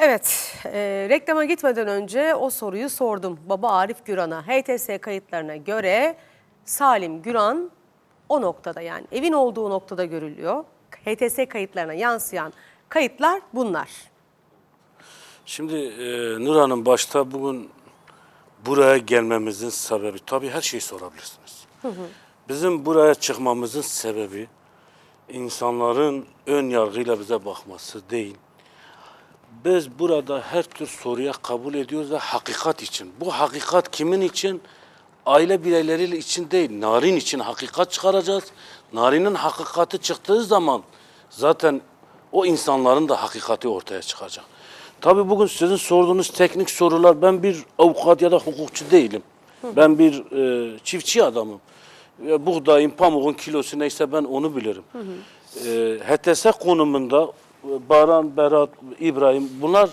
Evet, reklama gitmeden önce o soruyu sordum. Baba Arif Güran'a HTS kayıtlarına göre Salim Güran o noktada, yani evin olduğu noktada görülüyor. HTS kayıtlarına yansıyan kayıtlar bunlar. Şimdi Nur Hanım, başta bugün buraya gelmemizin sebebi, tabii her şeyi sorabilirsiniz. Bizim buraya çıkmamızın sebebi insanların ön yargıyla bize bakması değil. Biz burada her tür soruya kabul ediyoruz ve hakikat için. Bu hakikat kimin için? Aile bireyleri için değil, Narin için hakikat çıkaracağız. Narin'in hakikati çıktığı zaman zaten o insanların da hakikati ortaya çıkacak. Tabii bugün sizin sorduğunuz teknik sorular, ben bir avukat ya da hukukçu değilim. Ben bir çiftçi adamım. Buğdayın, pamuğun kilosu neyse ben onu bilirim. HTS konumunda Baran, Berat, İbrahim bunlar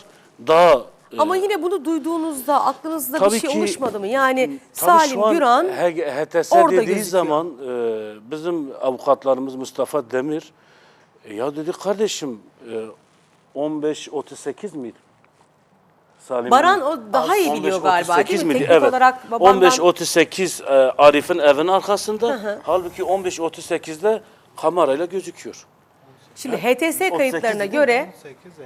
daha... Ama yine bunu duyduğunuzda aklınızda tabii bir şey ki, oluşmadı mı? Yani tabii Salim Güran HTS orada dediği gözüküyor. zaman bizim avukatlarımız Mustafa Demir, ya dedi kardeşim 15-38 miydi? Salim Baran o daha iyi biliyor galiba, değil mi? miydi? Teknik Evet. olarak babandan... 15-38 Arif'in evinin arkasında. Halbuki 15-38'de kamerayla gözüküyor. Şimdi HTS kayıtlarına göre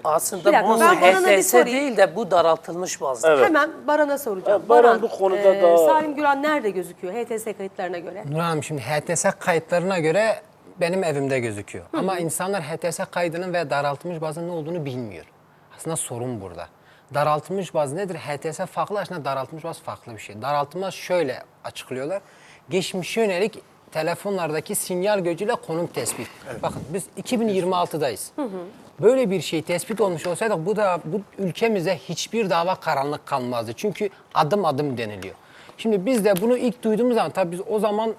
Aslında Bir dakika, bu ben Baran'a bir HTS sorayım. değil de bu daraltılmış bazı. Evet. hemen Baran'a soracağım. Baran bu konuda daha- Salim Güran nerede gözüküyor HTS kayıtlarına göre? Nur Hanım, şimdi HTS kayıtlarına göre benim evimde gözüküyor. Ama insanlar HTS kaydının ve daraltılmış bazın ne olduğunu bilmiyor. Aslında sorun burada. Daraltılmış baz nedir? HTS farklı, aslında daraltılmış baz farklı bir şey. Daraltılmış şöyle açıklıyorlar. Geçmişe yönelik telefonlardaki sinyal gözüyle konum tespit. Bakın biz 2026'dayız. Böyle bir şey tespit olmuş olsaydı bu ülkemize hiçbir dava karanlık kalmazdı. Çünkü adım adım deniliyor. Şimdi biz de bunu ilk duyduğumuz zaman, tabii biz o zaman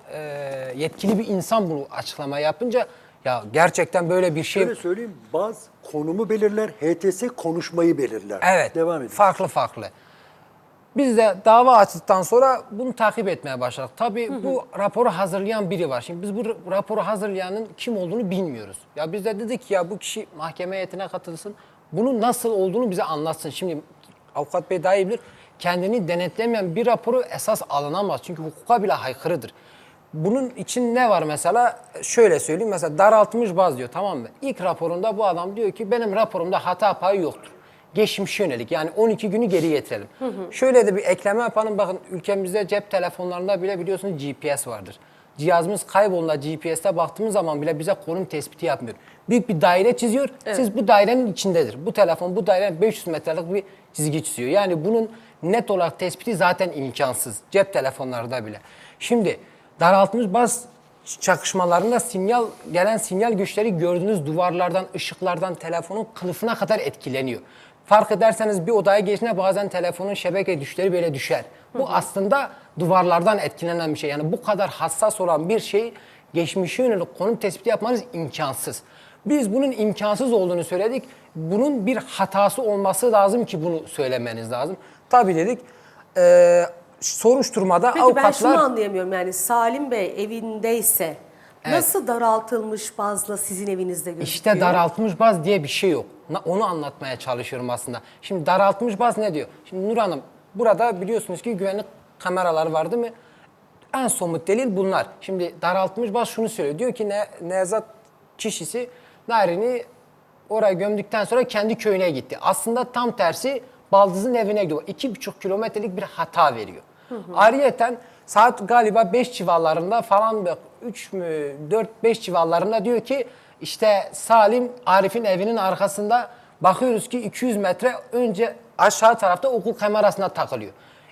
yetkili bir insan bunu açıklama yapınca, ya gerçekten böyle bir şey... Şöyle söyleyeyim, baz konumu belirler, HTS konuşmayı belirler. Evet, Devam edin. farklı. Biz de dava açtıktan sonra bunu takip etmeye başladık. Tabii bu raporu hazırlayan biri var. Şimdi biz bu raporu hazırlayanın kim olduğunu bilmiyoruz. Ya biz de dedik ya bu kişi mahkeme heyetine katılsın. Bunun nasıl olduğunu bize anlatsın. Şimdi avukat bey daha iyi bilir. Kendini denetlemeyen bir raporu esas alınamaz. Çünkü hukuka bile aykırıdır. Bunun için ne var mesela? Şöyle söyleyeyim, mesela daraltılmış baz diyor, tamam mı? İlk raporunda bu adam diyor ki benim raporumda hata payı yoktur. Geçmişe yönelik, yani 12 günü geri getirelim. Şöyle de bir ekleme yapalım. Bakın ülkemizde cep telefonlarında bile biliyorsunuz GPS vardır. Cihazımız kaybolduğunda GPS'te baktığımız zaman bile bize konum tespiti yapmıyor. Büyük bir daire çiziyor. Siz bu dairenin içindedir. Bu telefon bu dairenin 500 metrelik bir çizgi çiziyor. Yani bunun net olarak tespiti zaten imkansız. Cep telefonlarda bile. Şimdi daraltılmış baz çakışmalarında gelen sinyal güçleri gördüğünüz duvarlardan, ışıklardan, telefonun kılıfına kadar etkileniyor. Fark ederseniz bir odaya geçtiğinde bazen telefonun şebeke düşleri böyle düşer. Bu aslında duvarlardan etkilenen bir şey. Yani bu kadar hassas olan bir şey geçmişe yönelik konum tespiti yapmanız imkansız. Biz bunun imkansız olduğunu söyledik. Bunun bir hatası olması lazım ki bunu söylemeniz lazım. Tabii dedik. Soruşturmada Peki avukatlar... ben şunu anlayamıyorum, yani Salim Bey evindeyse nasıl daraltılmış bazla sizin evinizde gözüküyor? İşte daraltılmış baz diye bir şey yok. Onu anlatmaya çalışıyorum aslında. Şimdi daraltılmış baz ne diyor? Şimdi Nur Hanım, burada biliyorsunuz ki güvenlik kameraları var değil mi? En somut delil bunlar. Şimdi daraltılmış baz şunu söylüyor. Diyor ki Nevzat kişisi Narin'i oraya gömdükten sonra kendi köyüne gitti. Aslında tam tersi, baldızın evine gidiyor. 2,5 kilometrelik bir hata veriyor. Ayrıyeten saat galiba 5 civarlarında falan, 3 mü 4-5 civarlarında diyor ki işte Salim Arif'in evinin arkasında, bakıyoruz ki 200 metre önce aşağı tarafta okul kamerasına takılıyor.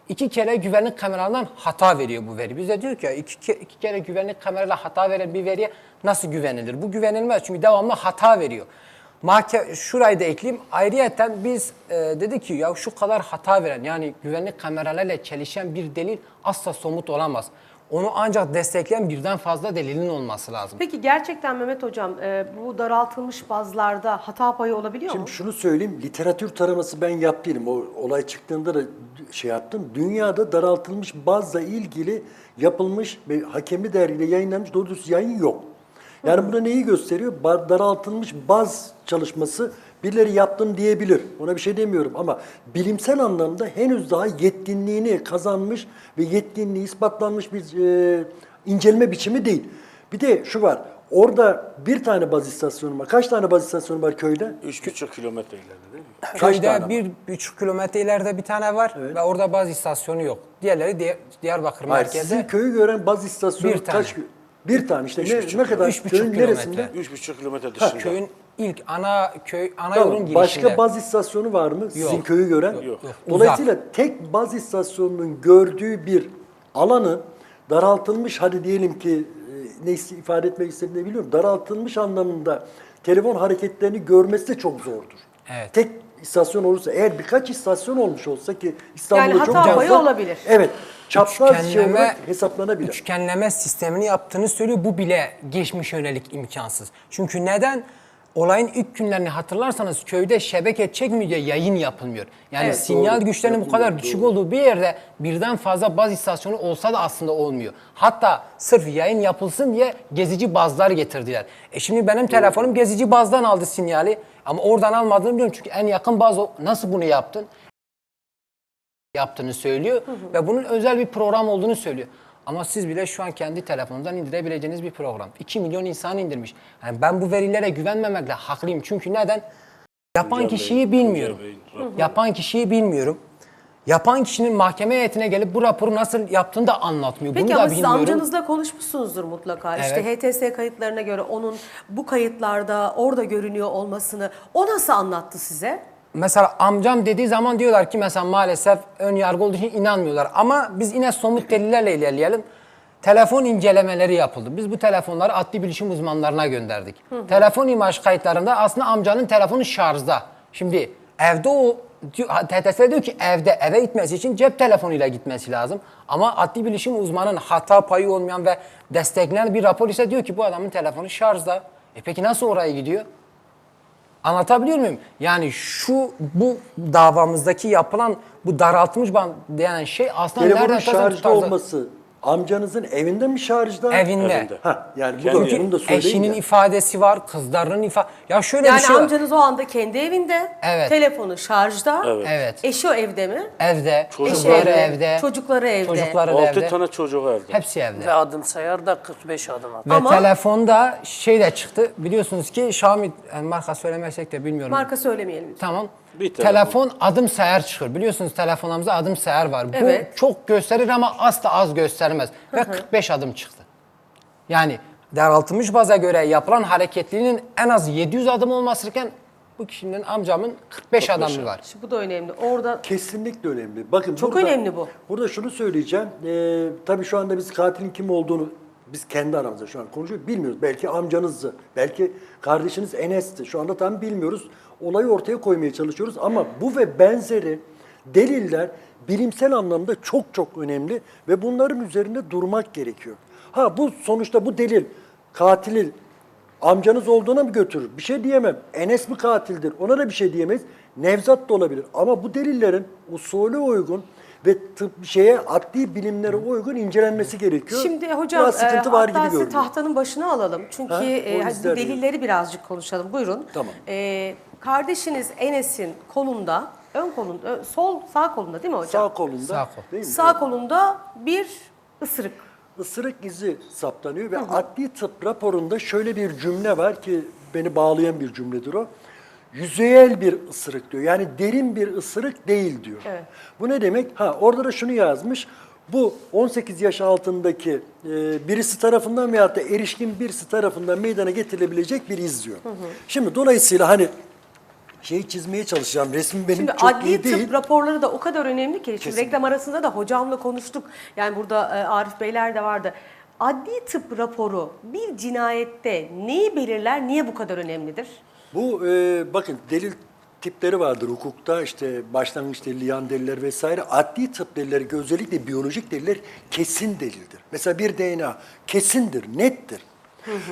2 kere güvenlik kameralarından hata veriyor bu veri. Bize diyor ki ya iki kere güvenlik kamerayla hata veren bir veriye nasıl güvenilir? Bu güvenilmez çünkü devamlı hata veriyor. Şurayı da ekleyeyim. Ayrıyeten biz dedik ki ya şu kadar hata veren, yani güvenlik kameralarıyla çelişen bir delil asla somut olamaz. Onu ancak destekleyen birden fazla delilin olması lazım. Peki gerçekten Mehmet Hocam bu daraltılmış bazlarda hata payı olabiliyor mu? Şimdi şunu söyleyeyim, literatür taraması ben yaptım. O olay çıktığında da şey yaptım. Dünyada daraltılmış bazla ilgili yapılmış ve hakemli dergiyle yayınlanmış doğru düz yayın yok. Yani bu da neyi gösteriyor? Daraltılmış baz çalışması Birileri yaptım diyebilir. Ona bir şey demiyorum ama bilimsel anlamda henüz daha yetkinliğini kazanmış ve yetkinliği ispatlanmış bir inceleme biçimi değil. Bir de şu var. Orada bir tane baz istasyonu var. Kaç tane baz istasyonu var köyde? 3,5 kilometre ileride değil mi? Kaç Köyde tane var? 1,5 kilometre ileride bir tane var ve orada baz istasyonu yok. Diğerleri Diyarbakır Hayır, merkezde. sizin köyü gören baz istasyonu Bir tane. kaç? Bir tane işte ne kadar? 3,5 Köyün kilometre. neresinde? 3,5 kilometre dışında. Köyün ilk ana yolun Tamam. girişinde. Başka baz istasyonu var mı? Sizin Yok. köyü gören? Yok. Dolayısıyla tek baz istasyonunun gördüğü bir alanı daraltılmış, hadi diyelim ki ne ifade etmek istediğini biliyorum. Daraltılmış anlamında telefon hareketlerini görmesi de çok zordur. Evet. Tek istasyon olursa, eğer birkaç istasyon olmuş olsa ki İstanbul'da Yani çok hata payı fazla. olabilir. Evet. Çapraz şey Üçgenleme- olarak hesaplanabilir. Üçgenleme sistemini yaptığını söylüyor. Bu bile geçmiş yönelik imkansız. Çünkü neden? Olayın ilk günlerini hatırlarsanız köyde şebeke çekmiyor, yayın yapılmıyor. Yani Evet, sinyal doğru. güçlerinin bu kadar Yapılmıyor, düşük doğru. olduğu bir yerde birden fazla baz istasyonu olsa da aslında olmuyor. Hatta sırf yayın yapılsın diye gezici bazlar getirdiler. Şimdi benim telefonum gezici bazdan aldı sinyali ama oradan almadığını biliyorum çünkü en yakın baz o. Nasıl bunu yaptın? Yaptığını söylüyor ve bunun özel bir program olduğunu söylüyor. Ama siz bile şu an kendi telefonunuzdan indirebileceğiniz bir program. 2 milyon insan indirmiş. Yani ben bu verilere güvenmemekle haklıyım. Çünkü neden? Yapan Tuncel kişiyi Bey, bilmiyorum. Tuncel Bey'in raporu. Yapan kişiyi bilmiyorum. Yapan kişinin mahkeme heyetine gelip bu raporu nasıl yaptığını da anlatmıyor. Peki Bunu ama da siz bilmiyorum. amcanızla konuşmuşsunuzdur mutlaka. Evet. İşte HTS kayıtlarına göre onun bu kayıtlarda orada görünüyor olmasını o nasıl anlattı size? Mesela amcam dediği zaman diyorlar ki mesela maalesef ön yargı olduğu için inanmıyorlar. Ama biz yine somut delillerle ilerleyelim. Telefon incelemeleri yapıldı. Biz bu telefonları adli bilişim uzmanlarına gönderdik. Telefon imaj kayıtlarında aslında amcanın telefonu şarjda. Şimdi evde o TTS diyor ki eve gitmesi için cep telefonuyla gitmesi lazım. Ama adli bilişim uzmanının hata payı olmayan ve destekleyen bir rapor ise diyor ki bu adamın telefonu şarjda. Peki nasıl oraya gidiyor? Anlatabiliyor muyum? Yani bu davamızdaki yapılan bu daraltılmış denen şey aslında Telefonun nereden şarjda olması amcanızın evinde mi şarjda? Evinde. Evinde. Yani bu Kendi da, evi. bunu da söyleyin Eşinin ya. ifadesi var, kızlarının Ya şöyle Yani bir şey var. amcanız o anda kendi evinde, Evet. telefonu şarjda, Evet. eşi o evde mi? Evde, Eşi çocukları evde, çocukları evde. çocukları da 6 evde. tane çocuğu evde. Hepsi evde. Ve adım sayar da 45 adım at. Ve Ama- telefonda şey de çıktı. Biliyorsunuz ki Xiaomi, yani marka söylemesek de bilmiyorum. Marka söylemeyelim lütfen. Tamam. Bir telefon. Telefon adım sayar çıkıyor. Biliyorsunuz telefonumuzda adım sayar var. Evet. Bu çok gösterir ama asla az göstermez. Ve 45 adım çıktı. Yani daraltılmış baza göre yapılan hareketliliğinin en az 700 adım olması gereken bu kişinin amcamın 45 adımı var. Şimdi bu da önemli. Orada Kesinlikle önemli. Bakın Çok burada, önemli bu. Burada şunu söyleyeceğim. Tabii şu anda biz katilin kim olduğunu biz kendi aramızda şu an konuşuyoruz. Bilmiyoruz. Belki amcanızdı. Belki kardeşiniz Enes'ti. Şu anda tam bilmiyoruz. Olayı ortaya koymaya çalışıyoruz. Ama bu ve benzeri deliller bilimsel anlamda çok çok önemli ve bunların üzerinde durmak gerekiyor. Bu sonuçta bu delil katilin amcanız olduğuna mı götürür? Bir şey diyemem. Enes mi katildir? Ona da bir şey diyemeyiz. Nevzat da olabilir. Ama bu delillerin usulü uygun ve adli bilimlere uygun incelenmesi gerekiyor. Şimdi hocam Biraz sıkıntı var hatta gibi sizi görünüyor. tahtanın başına alalım. Çünkü Ha, o hadi izler bu delilleri diyor. birazcık konuşalım. Buyurun. Tamam. Kardeşiniz Enes'in kolunda, ön kolunda, sağ kolunda değil mi hocam? Sağ kolunda. Sağ kol. Değil mi? Sağ kolunda bir ısırık. Isırık izi saptanıyor ve adli tıp raporunda şöyle bir cümle var ki beni bağlayan bir cümledir o. Yüzeyel bir ısırık diyor. Yani derin bir ısırık değil diyor. Evet. Bu ne demek? Orada da şunu yazmış. Bu 18 yaş altındaki birisi tarafından veyahut da erişkin birisi tarafından meydana getirilebilecek bir iz diyor. Şimdi dolayısıyla çizmeye çalışacağım. Resmi benim Şimdi çok adli iyi değil. tıp raporları da o kadar önemli ki. Şimdi Kesinlikle. reklam arasında da hocamla konuştuk. Yani burada Arif Beyler de vardı. Adli tıp raporu bir cinayette neyi belirler, niye bu kadar önemlidir? Bu bakın delil tipleri vardır hukukta, işte başlangıç delili, yan deliller vesaire. Adli tıp delilleri, özellikle biyolojik deliller kesin delildir. Mesela bir DNA kesindir, nettir.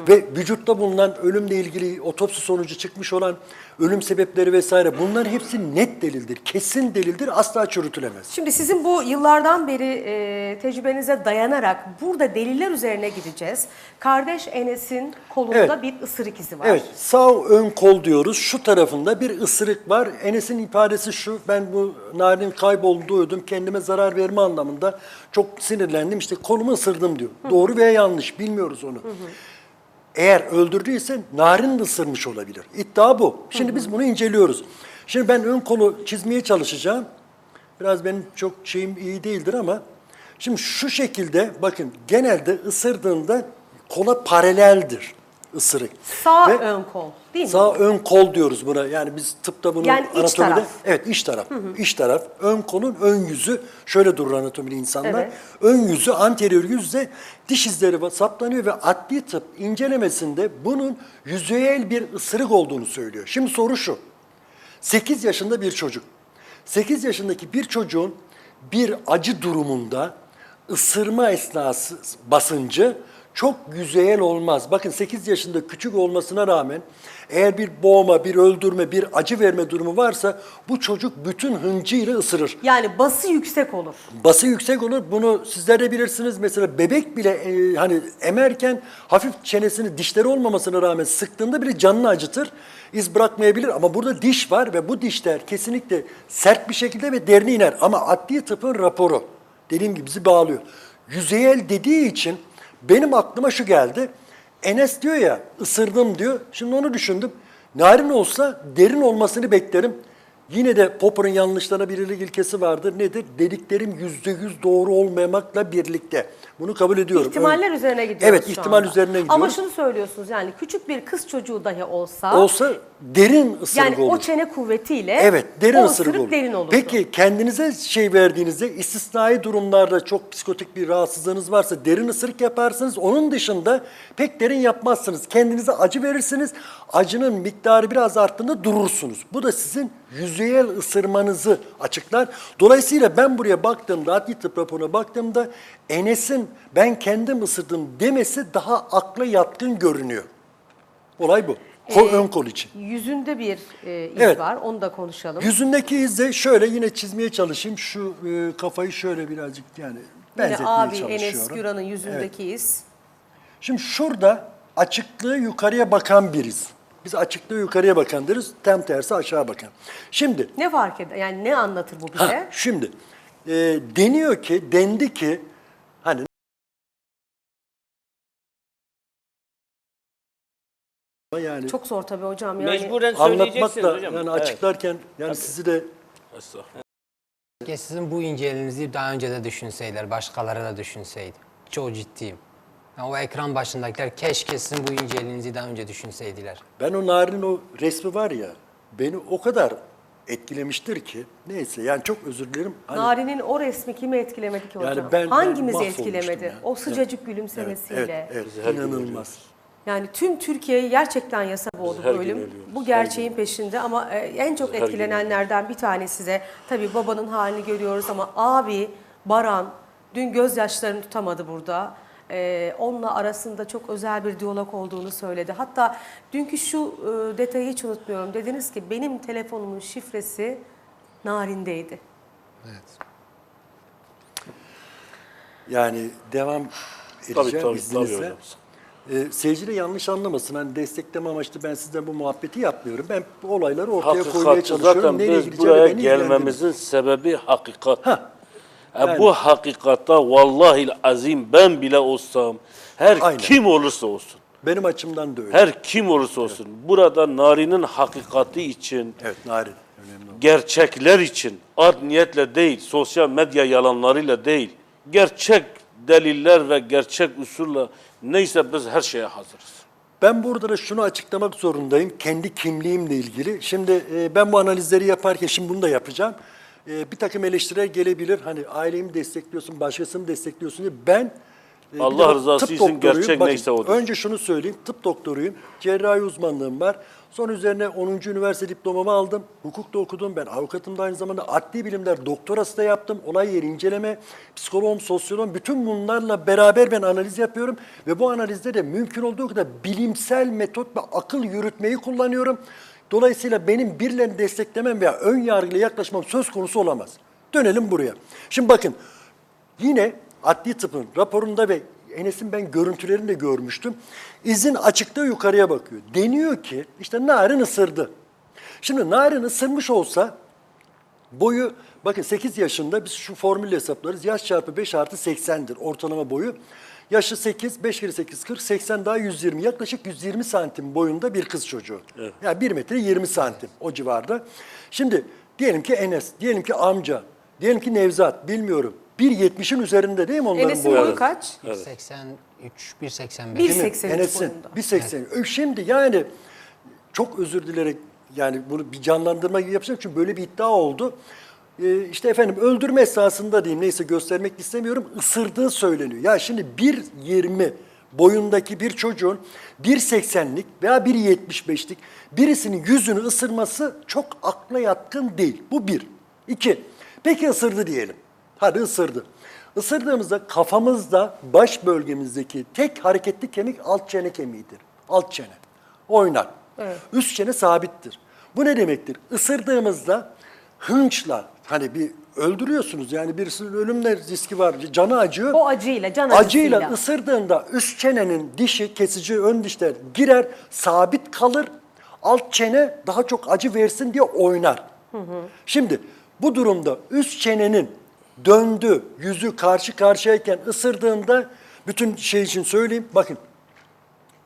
Ve vücutta bulunan ölümle ilgili otopsi sonucu çıkmış olan ölüm sebepleri vesaire bunların hepsi net delildir, kesin delildir, asla çürütülemez. Şimdi sizin bu yıllardan beri tecrübenize dayanarak burada deliller üzerine gideceğiz. Kardeş Enes'in kolunda Evet. bir ısırık izi var. Evet, sağ ön kol diyoruz. Şu tarafında bir ısırık var. Enes'in ifadesi şu, ben bu Narin'in kaybolduğunu duydum, kendime zarar verme anlamında çok sinirlendim, işte kolumu ısırdım diyor. Doğru veya yanlış, bilmiyoruz onu. Eğer öldürdüyse Narin de ısırmış olabilir. İddia bu. Şimdi biz bunu inceliyoruz. Şimdi ben ön kolu çizmeye çalışacağım. Biraz benim çok şeyim iyi değildir ama şimdi şu şekilde bakın, genelde ısırdığında kola paraleldir ısırık. Sağ Ve ön kol değil mi? sağ ön kol diyoruz buna. Yani biz tıpta bunu Yani iç anatomide... taraf. Evet, iç taraf. İç taraf. Ön kolun ön yüzü şöyle durur anatomide insanlar. Evet. Ön yüzü, anterior yüzde diş izleri saptanıyor ve adli tıp incelemesinde bunun yüzeyel bir ısırık olduğunu söylüyor. Şimdi soru şu. 8 yaşında bir çocuk. 8 yaşındaki bir çocuğun bir acı durumunda ısırma esnası basıncı çok yüzeyel olmaz. Bakın 8 yaşında küçük olmasına rağmen eğer bir boğma, bir öldürme, bir acı verme durumu varsa bu çocuk bütün hıncıyla ısırır. Yani bası yüksek olur. Bası yüksek olur. Bunu sizler de bilirsiniz. Mesela bebek bile hani emerken hafif çenesini, dişleri olmamasına rağmen sıktığında bile canını acıtır. İz bırakmayabilir ama burada diş var ve bu dişler kesinlikle sert bir şekilde ve derine iner. Ama adli tıpın raporu dediğim gibi bizi bağlıyor. Yüzeyel dediği için benim aklıma şu geldi. Enes diyor ya, ısırdım diyor. Şimdi onu düşündüm. Narin olsa derin olmasını beklerim. Yine de Popper'ın yanlışlanabilirlik ilkesi vardır. Nedir? Dediklerim %100 doğru olmamakla birlikte. Bunu kabul ediyorum. İhtimaller üzerine gidiyoruz Evet, şu ihtimal anda. üzerine gidiyoruz. Ama şunu söylüyorsunuz, yani küçük bir kız çocuğu dahi olsa, Olsa derin ısırık yani olur. o çene kuvvetiyle Evet, derin o ısırık olur. derin olurdu. Peki kendinize şey verdiğinizde, istisnai durumlarda çok psikotik bir rahatsızlığınız varsa derin ısırık yaparsınız. Onun dışında pek derin yapmazsınız. Kendinize acı verirsiniz. Acının miktarı biraz arttığında durursunuz. Bu da sizin yüzeyel ısırmanızı açıklar. Dolayısıyla ben buraya baktığımda, adli tıp raporuna baktığımda Enes'in ben kendim ısırdım demesi daha akla yatkın görünüyor. Olay bu. Ön kol için. Yüzünde bir iz Evet. var, onu da konuşalım. Yüzündeki izde şöyle yine çizmeye çalışayım. Şu kafayı şöyle birazcık yani Yine benzetmeye abi çalışıyorum. Enes Güran'ın yüzündeki iz. Şimdi şurada açıklığı yukarıya bakan bir iz. Biz açıklığı yukarıya bakan deriz, tam tersi aşağı bakan. Şimdi, Ne fark eder? Yani ne anlatır bu bize? şimdi dendi ki hani yani Çok zor tabii hocam. Yani Mecburen anlatmak söyleyeceksiniz da hocam. yani Evet. açıklarken yani sizi de Estağfurullah. Keşke sizin bu inceliğinizi daha önce de düşünseydiler, başkaları da düşünseydi. Çok ciddiyim. Yani o ekran başındakiler keşke sizin bu inceliğinizi daha önce düşünseydiler. ben o Narin'in o resmi var ya beni o kadar etkilemiştir ki neyse yani çok özür dilerim. Hani Nari'nin o resmi kimi etkilemedi ki hocam? Yani ben Hangimizi mahvolmuştum etkilemedi? ya. O sıcacık gülümsemesiyle. evet, her gün inanılmaz. Yani tüm Türkiye'yi gerçekten yasa boğdu her bu gün ölüm. ölüyoruz, Bu her gerçeğin peşinde ama en çok her gün etkilenenlerden bir tanesi de tabii babanın halini görüyoruz ama abi Baran dün gözyaşlarını tutamadı burada. Onunla arasında çok özel bir diyalog olduğunu söyledi. Hatta dünkü şu detayı hiç unutmuyorum. Dediniz ki benim telefonumun şifresi Narin'deydi. Yani devam Tabii edeceğim tabii izninizle. hocam. Seyirci de yanlış anlamasın. Hani destekleme amaçlı ben sizden bu muhabbeti yapmıyorum. Ben bu olayları ortaya koymaya Hakikat çalışıyorum. zaten Nereye biz gideceğini buraya beni ilgilendirmiyor. gelmemizin sebebi hakikat. Yani. Bu hakikatta vallahi azim ben bile olsam her Aynen. kim olursa olsun. Benim açımdan da öyle. Her kim olursa olsun. Burada Nari'nin hakikati için, Evet, Narin. Önemli. gerçekler için, art niyetle değil, sosyal medya yalanlarıyla değil, gerçek deliller ve gerçek usulle neyse biz her şeye hazırız. Ben burada da şunu açıklamak zorundayım. Kendi kimliğimle ilgili. Şimdi ben bu analizleri yaparken, şimdi bunu da yapacağım. Bir takım eleştiriler gelebilir. Hani ailemi destekliyorsun, başkasını destekliyorsun diye. Ben Allah Bir de rızası tıp için doktoruyum. gerçek Bakın, neyse odur. Önce şunu söyleyeyim. Tıp doktoruyum. Cerrahi uzmanlığım var. Sonra üzerine 10. üniversite diplomamı aldım. Hukuk da okudum. Ben avukatım da aynı zamanda. Adli bilimler doktorası da yaptım. Olay yeri inceleme, psikoloğum, sosyoloğum. Bütün bunlarla beraber ben analiz yapıyorum. Ve bu analizde de mümkün olduğu kadar bilimsel metot ve akıl yürütmeyi kullanıyorum. Dolayısıyla benim birilerini desteklemem veya ön yargıyla yaklaşmam söz konusu olamaz. Dönelim buraya. Şimdi bakın, yine adli tıpın raporunda ve Enes'in ben görüntülerini de görmüştüm. İzin açıkta yukarıya bakıyor. Deniyor ki işte Narin ısırdı. Şimdi Narin ısırmış olsa boyu, bakın 8 yaşında biz şu formülle hesaplarız. Yaş çarpı 5 artı 80'dir ortalama boyu. Yaşı 8, 5 kere 8 40, 80 daha 120. Yaklaşık 120 santim boyunda bir kız çocuğu. Evet. Yani 1 metre 20 santim o civarda. Şimdi diyelim ki Enes, diyelim ki amca, diyelim ki Nevzat, bilmiyorum. 1.70'in üzerinde değil mi onların Enes'in boyu? boyu kaç? 83, 1.85. 1.83 Enes'in boyunda. 1.80. Şimdi yani çok özür dilerek yani bunu bir canlandırma gibi yapacağım çünkü böyle bir iddia oldu. İşte efendim öldürme esasında diyeyim neyse göstermek istemiyorum, ısırdığı söyleniyor. Ya şimdi 1.20 boyundaki bir çocuğun 1.80'lik veya 1.75'lik birisinin yüzünü ısırması çok akla yatkın değil. Bu bir. İki, peki ısırdı diyelim. Hadi ısırdı. Isırdığımızda kafamızda baş bölgemizdeki tek hareketli kemik alt çene kemiğidir. Alt çene. Oynar. Evet. Üst çene sabittir. Bu ne demektir? Isırdığımızda hınçla hani bir öldürüyorsunuz yani birisinin ölümle riski var, canı acıyor. O acıyla, can acısıyla. Acıyla ısırdığında üst çenenin dişi, kesici ön dişler girer, sabit kalır. Alt çene daha çok acı versin diye oynar. Şimdi bu durumda üst çenenin döndü, yüzü karşı karşıyayken ısırdığında bütün şey için söyleyeyim. Bakın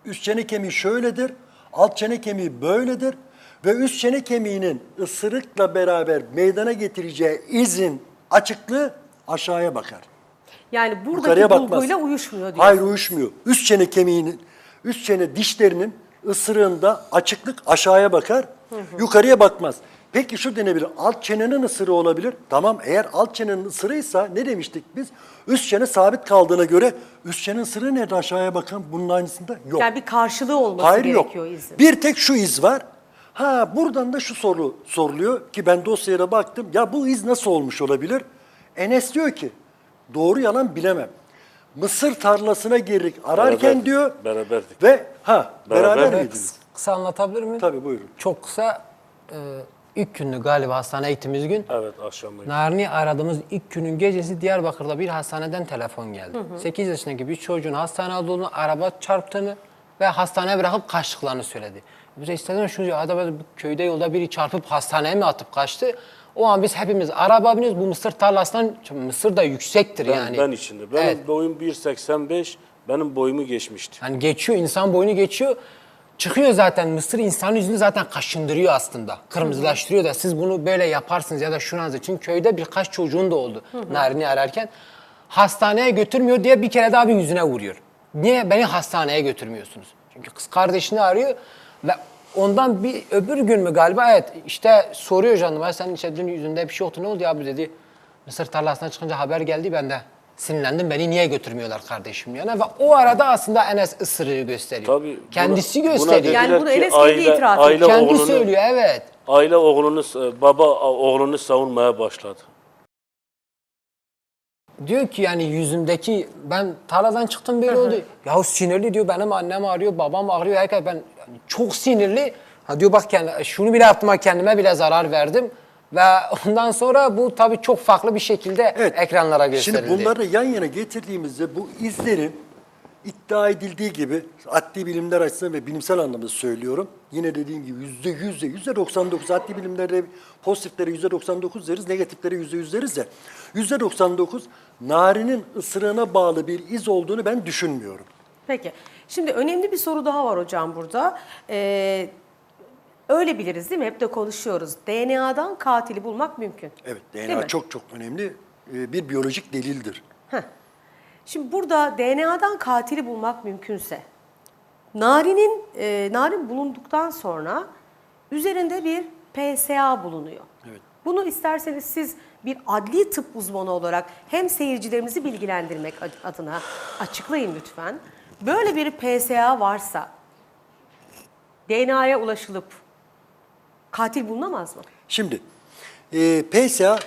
üst çene kemiği şöyledir, alt çene kemiği böyledir ve üst çene kemiğinin ısırıkla beraber meydana getireceği izin açıklığı aşağıya bakar. Yani buradaki Yukarıya bakmaz. bulguyla uyuşmuyor diyorsun. Hayır uyuşmuyor. Üst çene kemiğinin, üst çene dişlerinin ısırığında açıklık aşağıya bakar, yukarıya bakmaz. Peki şu denebilir, alt çenenin ısırığı olabilir. Tamam, eğer alt çenenin ısırığıysa ne demiştik biz? Üst çene sabit kaldığına göre üst çenenin ısırığı nerede aşağıya bakan? Bunun aynısında yok. Yani bir karşılığı olması Hayır yok. gerekiyor izin. Bir tek şu iz var. Ha buradan da şu soru soruluyor ki ben dosyaya baktım. Ya bu iz nasıl olmuş olabilir? Enes diyor ki doğru yalan bilemem. Mısır tarlasına girdik ararken Beraberdik, diyor. beraberdik. Ve beraber Beraber miydiniz? Kısa anlatabilir miyim? Tabii buyurun. Çok kısa. İlk günü galiba hastaneye gittiğimiz gün. Evet akşamleyin. Narin'i aradığımız ilk günün gecesi Diyarbakır'da bir hastaneden telefon geldi. 8 yaşındaki bir çocuğun hastanede olduğunu, araba çarptığını ve hastaneye bırakıp kaçtıklarını söyledi. Bize istedim şunu diyor, adama bu köyde yolda biri çarpıp hastaneye mi atıp kaçtı? O an biz hepimiz araba biniyoruz, bu mısır tarlasından, mısır da yüksektir yani. Ben içinde. Benim Evet. boyum 1.85, benim boyumu geçmişti. Hani geçiyor, insan boyunu geçiyor. Çıkıyor zaten, mısır insanın yüzünü zaten kaşındırıyor aslında. Kırmızılaştırıyor da siz bunu böyle yaparsınız ya da şuranızda. Çünkü köyde birkaç çocuğun da oldu Narin'i ararken. Hastaneye götürmüyor diye bir kere daha bir yüzüne vuruyor. Niye beni hastaneye götürmüyorsunuz? Çünkü kız kardeşini arıyor ve ondan bir öbür gün mü galiba evet işte soruyor jandarma, senin işte dün yüzünde bir şey yoktu, ne oldu ya bu dedi. Mısır tarlasına çıkınca haber geldi, ben de sinirlendim, beni niye götürmüyorlar kardeşim yana ve o arada aslında Enes ısırığı gösteriyor. Tabii, Kendisi buna gösteriyor. dediler Yani bunu ki Enes kendi itiraf ediyor. aile Kendi oğlunu, söylüyor, evet. Aile oğlunu, baba oğlunu savunmaya başladı. Diyor ki yani yüzümdeki, ben tarladan çıktım böyle oldu. Ya sinirli diyor, benim annem ağrıyor, babam ağrıyor. Herkes ben yani çok sinirli. Ha diyor bak şunu bile yaptım, kendime bile zarar verdim. Ve ondan sonra bu tabii çok farklı bir şekilde ekranlara gösterildi. Şimdi bunları yan yana getirdiğimizde bu izlerin iddia edildiği gibi adli bilimler açısından ve bilimsel anlamda söylüyorum. Yine dediğim gibi %99 adli bilimlerde pozitiflere %99 deriz, negatiflere %100 deriz de %99 Narin'in ısırığına bağlı bir iz olduğunu ben düşünmüyorum. Peki. Şimdi önemli bir soru daha var hocam burada. Öyle biliriz değil mi? Hep de konuşuyoruz. DNA'dan katili bulmak mümkün. Evet, Değil DNA mi? çok önemli bir biyolojik delildir. Şimdi burada DNA'dan katili bulmak mümkünse, Narin bulunduktan sonra üzerinde bir PSA bulunuyor. Evet. Bunu isterseniz siz bir adli tıp uzmanı olarak hem seyircilerimizi bilgilendirmek adına açıklayın lütfen. Böyle bir PSA varsa DNA'ya ulaşılıp katil bulunamaz mı? Şimdi PSA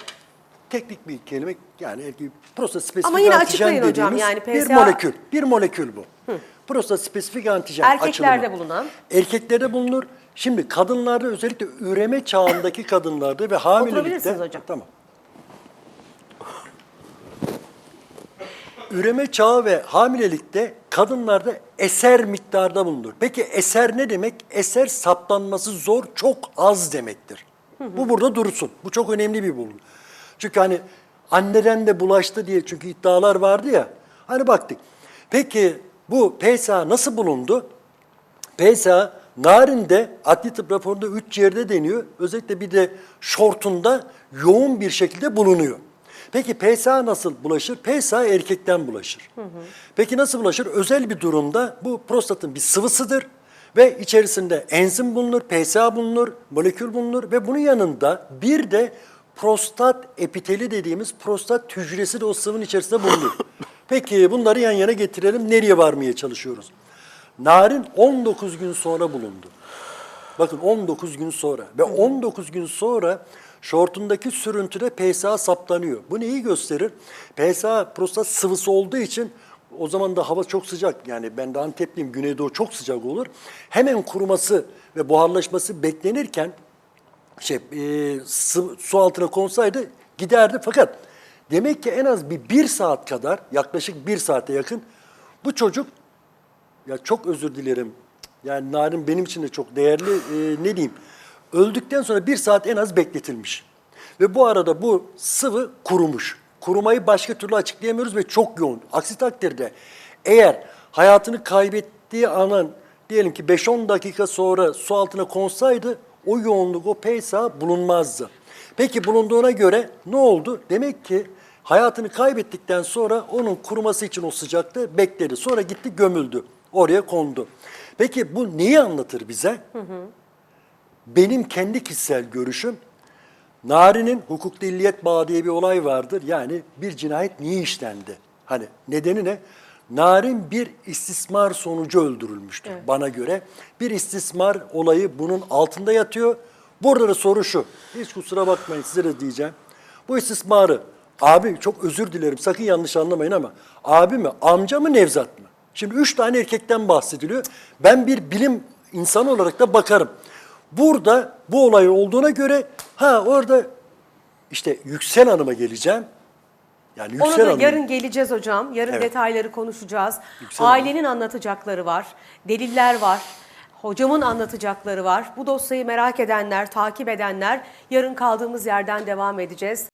teknik bir kelime, yani prostat spesifik Ama yine antijen açıklayın hocam, dediğimiz yani bir PSA molekül. Bir molekül bu. Prostat spesifik antijen Erkeklerde açılımı. bulunan. Erkeklerde bulunur. Şimdi kadınlarda, özellikle üreme çağındaki kadınlarda ve hamilelikte. Oturabilirsiniz hocam. Tamam. Üreme çağı ve hamilelikte kadınlarda eser miktarda bulunur. Peki eser ne demek? Eser saptanması zor, çok az demektir. Bu burada dursun. Bu çok önemli bir bulgu. Çünkü hani anneden de bulaştı diye çünkü iddialar vardı ya. Hani baktık. Peki bu PSA nasıl bulundu? PSA narinde adli tıp raporunda 3 yerde deniyor. Özellikle bir de şortunda yoğun bir şekilde bulunuyor. Peki PSA nasıl bulaşır? PSA erkekten bulaşır. Peki nasıl bulaşır? Özel bir durumda bu prostatın bir sıvısıdır ve içerisinde enzim bulunur, PSA bulunur, molekül bulunur ve bunun yanında bir de prostat epiteli dediğimiz prostat hücresi de o sıvının içerisinde bulunur. Peki bunları yan yana getirelim. Nereye varmaya çalışıyoruz? Narin 19 gün sonra bulundu. Bakın 19 gün sonra ve 19 gün sonra şortundaki sürüntüde PSA saptanıyor. Bu neyi gösterir? PSA prostat sıvısı olduğu için o zaman da hava çok sıcak. Yani ben de Antepliyim, Güneydoğu çok sıcak olur. Hemen kuruması ve buharlaşması beklenirken su altına konsaydı giderdi. Fakat demek ki en az bir saat kadar, yaklaşık 1 saate yakın bu çocuk, ya çok özür dilerim, yani Narin benim için de çok değerli, ne diyeyim, öldükten sonra 1 saat en az bekletilmiş. Ve bu arada bu sıvı kurumuş. Kurumayı başka türlü açıklayamıyoruz ve çok yoğun. Aksi takdirde eğer hayatını kaybettiği anın diyelim ki 5-10 dakika sonra su altına konsaydı o yoğunluk, o PSA bulunmazdı. Peki bulunduğuna göre ne oldu? Demek ki hayatını kaybettikten sonra onun kuruması için o sıcakta bekledi. Sonra gitti gömüldü. Oraya kondu. Peki bu neyi anlatır bize? Benim kendi kişisel görüşüm, Nari'nin hukukta illiyet bağı diye bir olay vardır. Yani bir cinayet niye işlendi? Hani nedeni ne? Narin bir istismar sonucu öldürülmüştür bana göre. Bir istismar olayı bunun altında yatıyor. Burada da soru şu, hiç kusura bakmayın size de diyeceğim. Bu istismarı, abi çok özür dilerim sakın yanlış anlamayın ama abi mi, amca mı, Nevzat mı? Şimdi 3 tane erkekten bahsediliyor. Ben bir bilim insanı olarak da bakarım. Burada bu olay olduğuna göre orada işte Yüksel Hanım'a geleceğim. Yani Yüksel Ona da Hanım. yarın geleceğiz hocam. Yarın Evet. detayları konuşacağız. Yüksel Hanım. Ailenin anlatacakları var. Deliller var. Hocamın anlatacakları var. Bu dosyayı merak edenler, takip edenler yarın kaldığımız yerden devam edeceğiz.